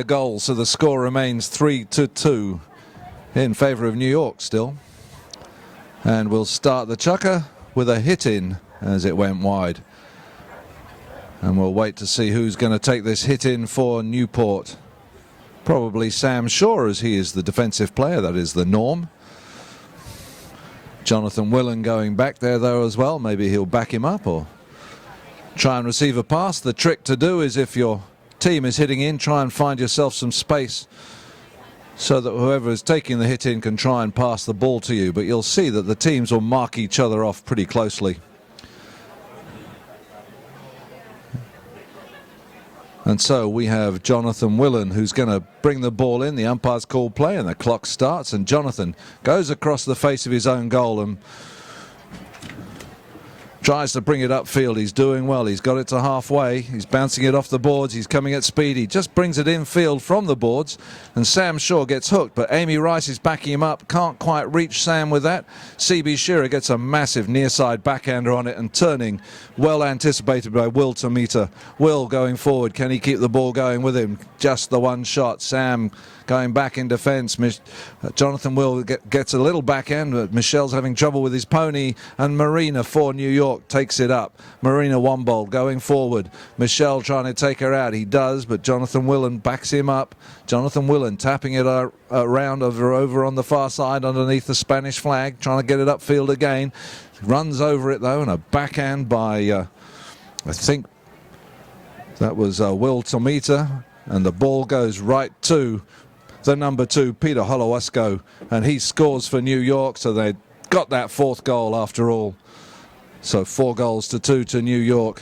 goal, so the score remains 3-2 in favor of New York still. And we'll start the chukker with a hit in as it went wide. And we'll wait to see who's going to take this hit in for Newport. Probably Sam Shaw, as he is the defensive player. That is the norm. Jonathan Willen going back there though as well. Maybe he'll back him up or try and receive a pass. The trick to do is, if your team is hitting in, try and find yourself some space so that whoever is taking the hit in can try and pass the ball to you. But you'll see that the teams will mark each other off pretty closely. And so we have Jonathan Willen, who's going to bring the ball in. The umpire's called play and the clock starts, and Jonathan goes across the face of his own goal and tries to bring it upfield. He's doing well. He's got it to halfway. He's bouncing it off the boards. He's coming at speed. He just brings it infield from the boards, and Sam Shaw gets hooked, but Amy Rice is backing him up. Can't quite reach Sam with that. CB Shearer gets a massive near side backhander on it and turning, well anticipated by Will to meet her. Will going forward. Can he keep the ball going with him? Just the one shot. Sam going back in defence. Jonathan Will gets a little backhand, but Michelle's having trouble with his pony, and Marina for New York takes it up. Marina Wombold going forward. Michelle trying to take her out. He does, but Jonathan Willen backs him up. Jonathan Willen tapping it around over on the far side underneath the Spanish flag, trying to get it upfield again. Runs over it though, and a backhand by I think that was Will Tomita, and the ball goes right to the number 2, Peter Holowesko, and he scores for New York, so they got that 4th goal after all. So 4-2 to New York.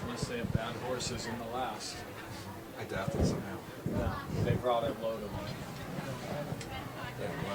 Unless they have bad horses in the last. I doubt that somehow. No, they brought a load of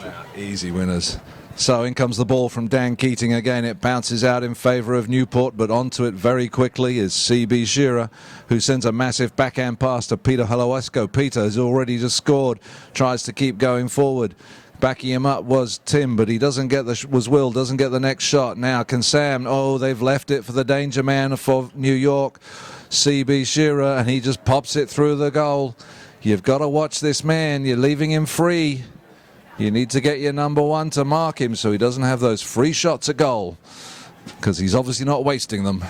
them. Easy winners. So in comes the ball from Dan Keating again. It bounces out in favour of Newport, but onto it very quickly is CB Shearer, who sends a massive backhand pass to Peter Holowesko. Peter has already just scored, tries to keep going forward. Backing him up was Tim, but he doesn't get Will doesn't get the next shot. Now can Sam? Oh, they've left it for the danger man for New York, CB Shearer, and he just pops it through the goal. You've got to watch this man. You're leaving him free. You need to get your number 1 to mark him so he doesn't have those free shots at goal, because he's obviously not wasting them.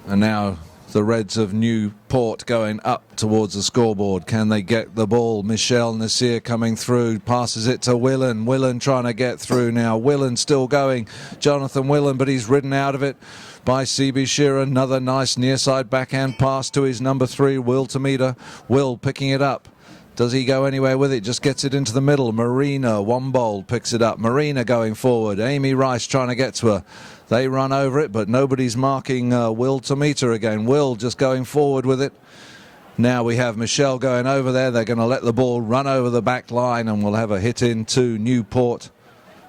And now the Reds of Newport going up towards the scoreboard. Can they get the ball? Michelle Nasir coming through, passes it to Willen. Willen trying to get through now. Willen still going. Jonathan Willen, but he's ridden out of it by CB Shearer. Another nice near side backhand pass to his number 3, Will Tomita. Will picking it up. Does he go anywhere with it? Just gets it into the middle. Marina Wombold picks it up. Marina going forward. Amy Rice trying to get to her. They run over it, but nobody's marking Will Tomita again. Will just going forward with it. Now we have Michelle going over there. They're going to let the ball run over the back line, and we'll have a hit into Newport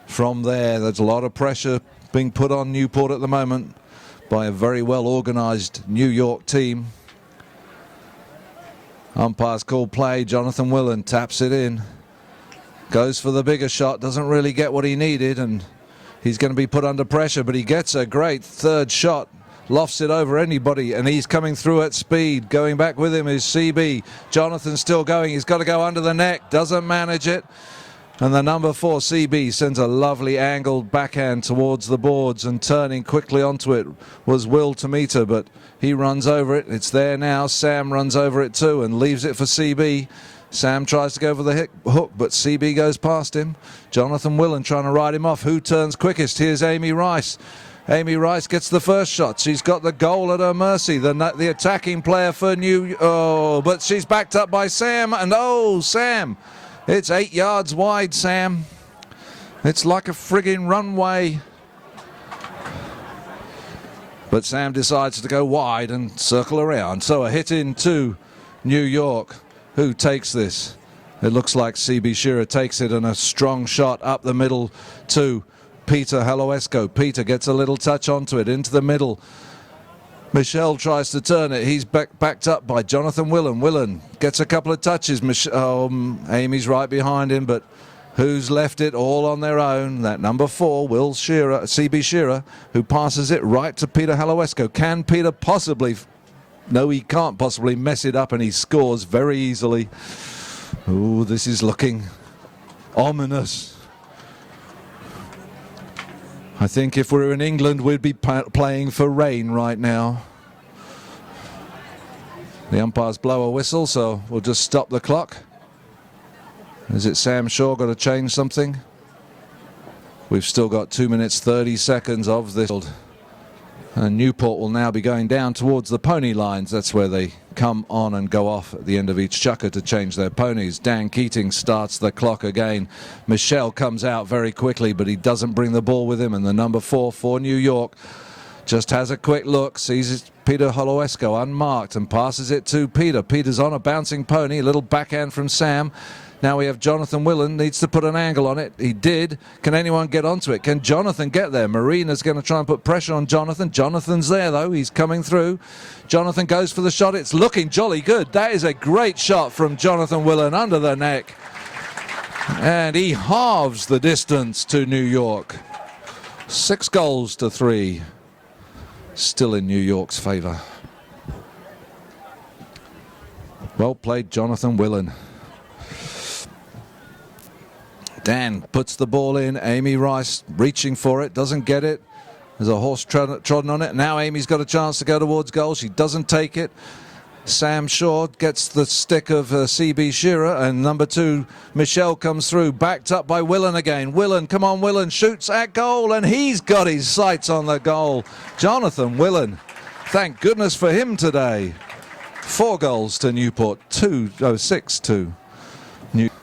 from there. There's a lot of pressure being put on Newport at the moment by a very well organised New York team. Umpire's called play. Jonathan Willen taps it in. Goes for the bigger shot. Doesn't really get what he needed, and he's going to be put under pressure, but he gets a great 3rd shot. Lofts it over anybody, and he's coming through at speed. Going back with him is CB. Jonathan's still going. He's got to go under the neck. Doesn't manage it. And the number 4, CB, sends a lovely angled backhand towards the boards, and turning quickly onto it was Will Tomita, but he runs over it. It's there now. Sam runs over it too and leaves it for CB. Sam tries to go for the hook, but CB goes past him. Jonathan Willen trying to ride him off. Who turns quickest? Here's Amy Rice. Amy Rice gets the first shot. She's got the goal at her mercy. The attacking player for but she's backed up by Sam, and Sam. It's 8 yards wide, Sam. It's like a friggin' runway. But Sam decides to go wide and circle around. So a hit into New York. Who takes this? It looks like CB Shearer takes it, and a strong shot up the middle to Peter Holowesko. Peter gets a little touch onto it, into the middle. Michelle tries to turn it. He's backed up by Jonathan Willen. Willen gets a couple of touches. Amy's right behind him, but Who's left it all on their own? That number 4, Will Shearer, CB Shearer, who passes it right to Peter Haloesco. Can Peter possibly... No, he can't possibly mess it up, and he scores very easily. Oh, this is looking ominous. I think if we were in England, we'd be playing for rain right now. The umpires blow a whistle, so we'll just stop the clock. Is it Sam Shaw got to change something? We've still got 2 minutes 30 seconds of this. And Newport will now be going down towards the pony lines. That's where they come on and go off at the end of each chukker to change their ponies. Dan Keating starts the clock again. Michel comes out very quickly, but he doesn't bring the ball with him. And the number 4 for New York just has a quick look, sees Peter Haloesco unmarked and passes it to Peter. Peter's on a bouncing pony, a little backhand from Sam. Now we have Jonathan Willen, needs to put an angle on it. He did. Can anyone get onto it? Can Jonathan get there? Marina's going to try and put pressure on Jonathan. Jonathan's there, though. He's coming through. Jonathan goes for the shot. It's looking jolly good. That is a great shot from Jonathan Willen under the neck. And he halves the distance to New York. 6 goals to 3. Still in New York's favour. Well played, Jonathan Willen. Dan puts the ball in. Amy Rice reaching for it, doesn't get it. There's a horse trodden on it. Now Amy's got a chance to go towards goal. She doesn't take it. Sam Shaw gets the stick of CB Shearer, and number 2, Michel, comes through, backed up by Willen again. Willen, come on, Willen, shoots at goal, and he's got his sights on the goal. Jonathan Willen, thank goodness for him today. 4 goals to Newport, 6 to Newport.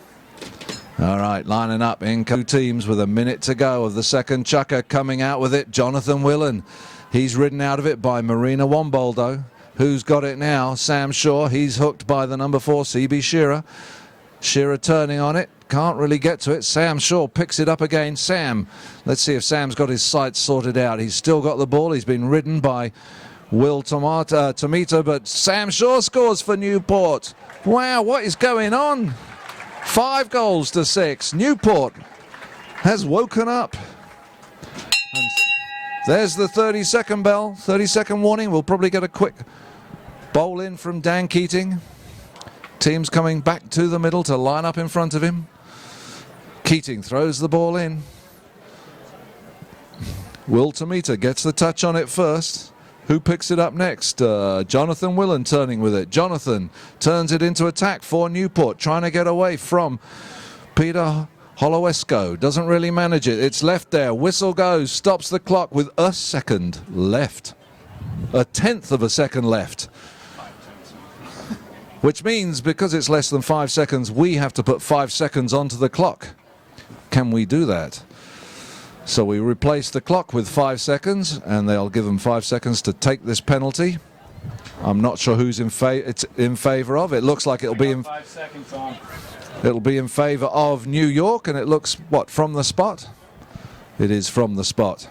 All right, lining up in 2 teams with a minute to go of the second chukker. Coming out with it, Jonathan Willen. He's ridden out of it by Marina Womboldo. Who's got it now? Sam Shaw. He's hooked by the number 4, CB Shearer. Shearer turning on it. Can't really get to it. Sam Shaw picks it up again. Sam. Let's see if Sam's got his sights sorted out. He's still got the ball. He's been ridden by Will Tomita, but Sam Shaw scores for Newport. Wow, what is going on? 5 goals to 6. Newport has woken up. And there's the 30-second bell, 30-second warning. We'll probably get a quick bowl in from Dan Keating. Teams coming back to the middle to line up in front of him. Keating throws the ball in. Will Tomita gets the touch on it first. Who picks it up next? Jonathan Willen turning with it. Jonathan turns it into attack for Newport, trying to get away from Peter Haloesco. Doesn't really manage it. It's left there. Whistle goes. Stops the clock with a second left. 1/10 of a second left. Which means because it's less than 5 seconds, we have to put 5 seconds onto the clock. Can we do that? So we replace the clock with 5 seconds, and they'll give them 5 seconds to take this penalty. I'm not sure who's in favor of. It looks like it'll be in 5 seconds on. It'll be in favor of New York, and it looks what, from the spot? It is from the spot.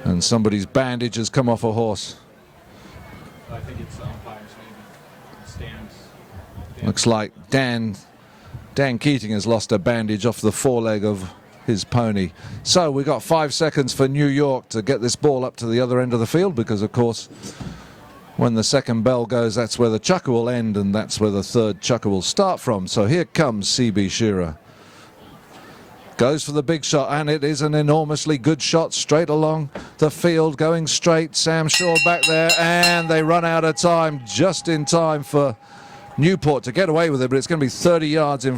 And somebody's bandage has come off a horse. I think it's umpires maybe. Stands. Looks like Dan Keating has lost a bandage off the foreleg of his pony. So we've got 5 seconds for New York to get this ball up to the other end of the field, because of course when the second bell goes, that's where the chukker will end, and that's where the third chukker will start from. So here comes CB Shearer. Goes for the big shot, and it is an enormously good shot straight along the field, going straight. Sam Shaw back there, and they run out of time just in time for Newport to get away with it, but it's going to be 30 yards in front.